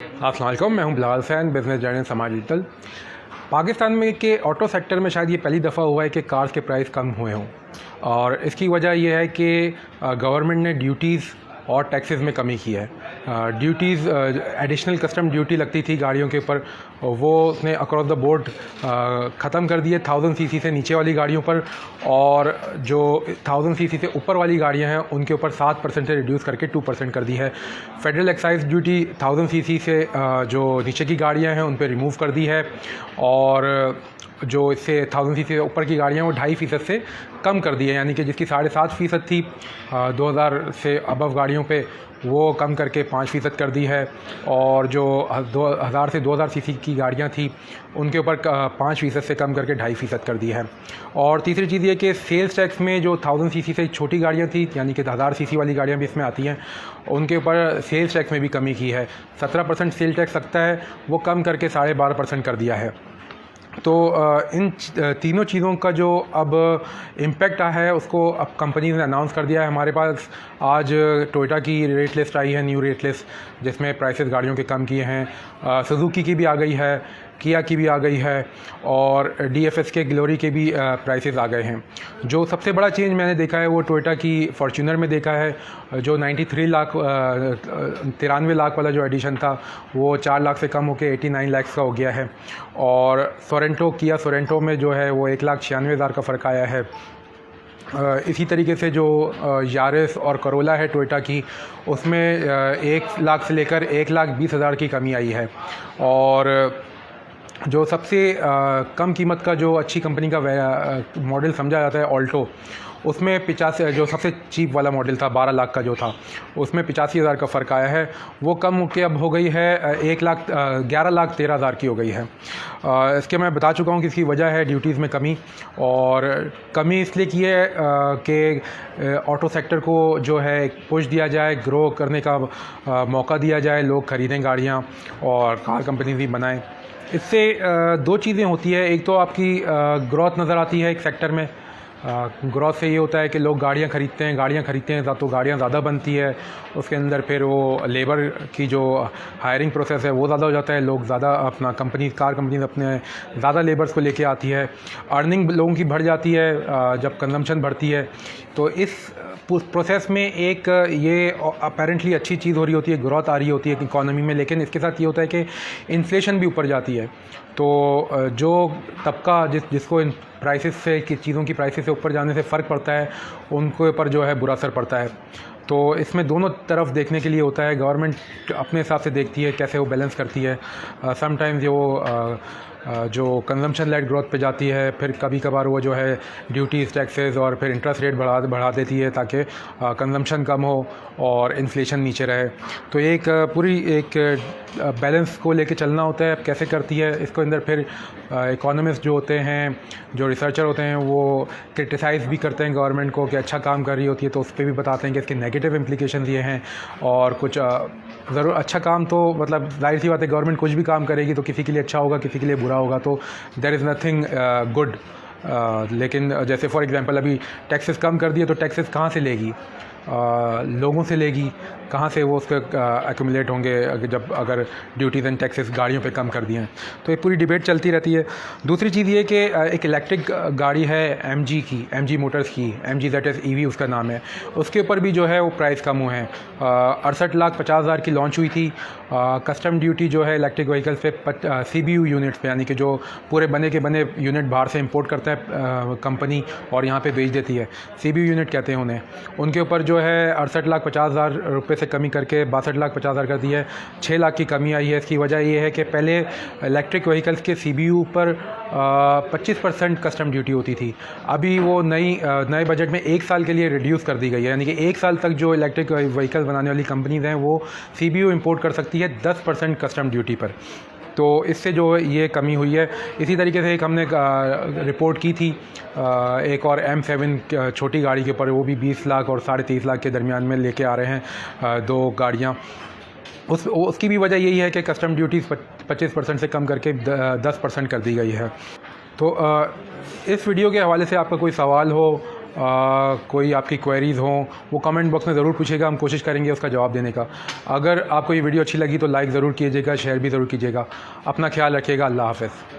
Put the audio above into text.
अस्सलाम वालेकुम, मैं हूं बिलाल हुसैन, बिज़नेस जर्नलिस्ट समाज डिजिटल। पाकिस्तान में के ऑटो सेक्टर में शायद ये पहली दफ़ा हुआ है कि कार्स के प्राइस कम हुए हों, और इसकी वजह यह है कि गवर्नमेंट ने ड्यूटीज़ और टैक्सेस में कमी की है। ड्यूटीज़ एडिशनल कस्टम ड्यूटी लगती थी गाड़ियों के ऊपर, वो उसने अक्रॉस द बोर्ड ख़त्म कर दिए 1000 सीसी से नीचे वाली गाड़ियों पर, और जो 1000 सीसी से ऊपर वाली गाड़ियां हैं उनके ऊपर 7% से रिड्यूस करके 2% कर दी है। फेडरल एक्साइज ड्यूटी 1000 सीसी से जो नीचे की गाड़ियां हैं उन पर रिमूव कर दी है, और जो इससे 1000 सीसी से ऊपर की गाड़ियाँ वो 2.5% से कम कर दी है, यानी कि जिसकी 7.5% थी 2000 से अबव गाड़ियों पे, वो कम करके 5% कर दी है। और जो 2000 से 2000 सीसी की गाड़ियाँ थी उनके ऊपर 5% से कम करके 2.5% कर दी है। और तीसरी चीज़ ये कि सेल्स टैक्स में जो 1000 सीसी से छोटी गाड़ियाँ थी, यानी कि 1000 सीसी वाली गाड़ियाँ भी इसमें आती हैं, उनके ऊपर सेल्स टैक्स में भी कमी की है। 17% सेल टैक्स लगता है, वो कम करके 12.5% कर दिया है। तो इन तीनों चीज़ों का जो अब इम्पेक्ट आया है उसको अब कंपनी ने अनाउंस कर दिया है। हमारे पास आज टोयोटा की रेट लिस्ट आई है, न्यू रेट लिस्ट, जिसमें प्राइसेस गाड़ियों के कम किए हैं। सुजुकी की भी आ गई है, किया की भी आ गई है, और DFS के ग्लोरी के भी प्राइसेस आ गए हैं। जो सबसे बड़ा चेंज मैंने देखा है वो टोयोटा की फॉर्च्यूनर में देखा है। जो 93 लाख 93 लाख वाला जो एडिशन था वो 4 लाख से कम होकर 89 लाख का हो गया है। और किया सोरेंटो में जो है वो 1,96,000 का फ़र्क आया है। इसी तरीके से जो यारिस और करोला है टोयोटा की, उसमें 1 लाख से लेकर 1,20,000 की कमी आई है। और जो सबसे कम कीमत का जो अच्छी कंपनी का मॉडल समझा जाता है ऑल्टो, उसमें 85, जो सबसे चीप वाला मॉडल था 12 लाख का जो था, उसमें 85,000 का फ़र्क आया है। वो कम होकर अब हो गई है 11,13,000 की हो गई है। इसके मैं बता चुका हूँ कि इसकी वजह है ड्यूटीज़ में कमी, और कमी इसलिए की है कि ऑटो सेक्टर को जो है पुश दिया जाए, ग्रो करने का मौका दिया जाए, लोग ख़रीदें गाड़ियाँ और कार कंपनी भी बनाएँ। इससे दो चीज़ें होती है। एक तो आपकी ग्रोथ नज़र आती है एक सेक्टर में। ग्रोथ से ये होता है कि लोग गाड़ियाँ खरीदते हैं तो गाड़ियाँ ज़्यादा बनती है, उसके अंदर फिर वो लेबर की जो हायरिंग प्रोसेस है वो ज़्यादा हो जाता है, लोग ज़्यादा अपना कार कंपनीज अपने ज़्यादा लेबर्स को लेके आती है, अर्निंग लोगों की बढ़ जाती है जब कंजम्पशन बढ़ती है। तो इस प्रोसेस में एक ये अपेरेंटली अच्छी चीज़ हो रही होती है, ग्रोथ आ रही होती है इकोनॉमी में, लेकिन इसके साथ ये होता है कि इन्फ्लेशन भी ऊपर जाती है। तो जो तबका जिसको इन प्राइसेस से कि चीज़ों की प्राइसेस से ऊपर जाने से फ़र्क पड़ता है, उनके ऊपर जो है बुरा असर पड़ता है। तो इसमें दोनों तरफ देखने के लिए होता है। गवर्नमेंट अपने हिसाब से देखती है कैसे वो बैलेंस करती है। समटाइम्स वो जो कंजम्पशन लेड ग्रोथ पे जाती है, फिर कभी कभार वो जो है ड्यूटीज़, टैक्सेस और फिर इंटरेस्ट रेट बढ़ा देती है ताकि कंजम्पशन कम हो और इन्फ्लेशन नीचे रहे। तो पूरी एक बैलेंस को लेके चलना होता है। अब कैसे करती है इसको अंदर फिर इकोनॉमिस्ट जो होते हैं, जो रिसर्चर होते हैं, वो क्रिटिसाइज़ भी करते हैं गवर्नमेंट को कि अच्छा काम कर रही होती है, तो उस पर भी बताते हैं कि इसके नेगेटिव इम्प्लीकेशन ये हैं। और कुछ ज़रूर अच्छा काम तो मतलब जाहिर सी बात है, गवर्नमेंट कुछ भी काम करेगी तो किसी के लिए अच्छा होगा, किसी के लिए बुरा होगा, तो देयर इज़ नथिंग गुड। लेकिन जैसे फॉर एग्जांपल अभी टैक्सेस कम कर दिए तो टैक्सेस कहाँ से लेगी? लोगों से लेगी। कहाँ से वो उसके एक्यूमुलेट होंगे अगर ड्यूटीज़ एंड टैक्सेस गाड़ियों पे कम कर दिए हैं? तो ये पूरी डिबेट चलती रहती है। दूसरी चीज़ ये कि एक इलेक्ट्रिक गाड़ी है MG मोटर्स की, MG ZS EV उसका नाम है, उसके ऊपर भी जो है वो प्राइस कम हुए हैं। 68,50,000 की लॉन्च हुई थी। कस्टम ड्यूटी जो है इलेक्ट्रिक व्हीकल्स पे CBU यूनिट्स पे, यानी कि जो पूरे बने के बने यूनिट बाहर से इंपोर्ट करता है कंपनी और यहाँ पे बेच देती है, CBU यूनिट कहते हैं उन्हें, उनके ऊपर जो है 68,50,000 रुपये से कमी करके 62,50,000 कर दी है। 6 लाख की कमी आई है। इसकी वजह ये है कि पहले इलेक्ट्रिक व्हीकल्स के CBU पर 25% कस्टम ड्यूटी होती थी। अभी वो नए बजट में 1 साल के लिए रिड्यूस कर दी गई है, यानी कि 1 साल तक जो इलेक्ट्रिक व्हीकल बनाने वाली कंपनीज़ हैं वो CBU इंपोर्ट कर सकती है 10% कस्टम ड्यूटी पर। तो इससे जो ये कमी हुई है। इसी तरीके से एक हमने रिपोर्ट की थी एक और M7 छोटी गाड़ी के ऊपर, वो भी 20 लाख और 30.5 लाख के दरमियान में लेके आ रहे हैं 2 गाड़ियाँ। उसकी भी वजह यही है कि कस्टम ड्यूटीज़ 25% से कम करके 10% कर दी गई है। तो इस वीडियो के हवाले से आपका कोई सवाल हो कोई आपकी क्वेरीज़ हों वो कमेंट बॉक्स में ज़रूर पूछिएगा, हम कोशिश करेंगे उसका जवाब देने का। अगर आपको ये वीडियो अच्छी लगी तो लाइक ज़रूर कीजिएगा, शेयर भी ज़रूर कीजिएगा। अपना ख्याल रखिएगा। अल्लाह हाफ़िज़।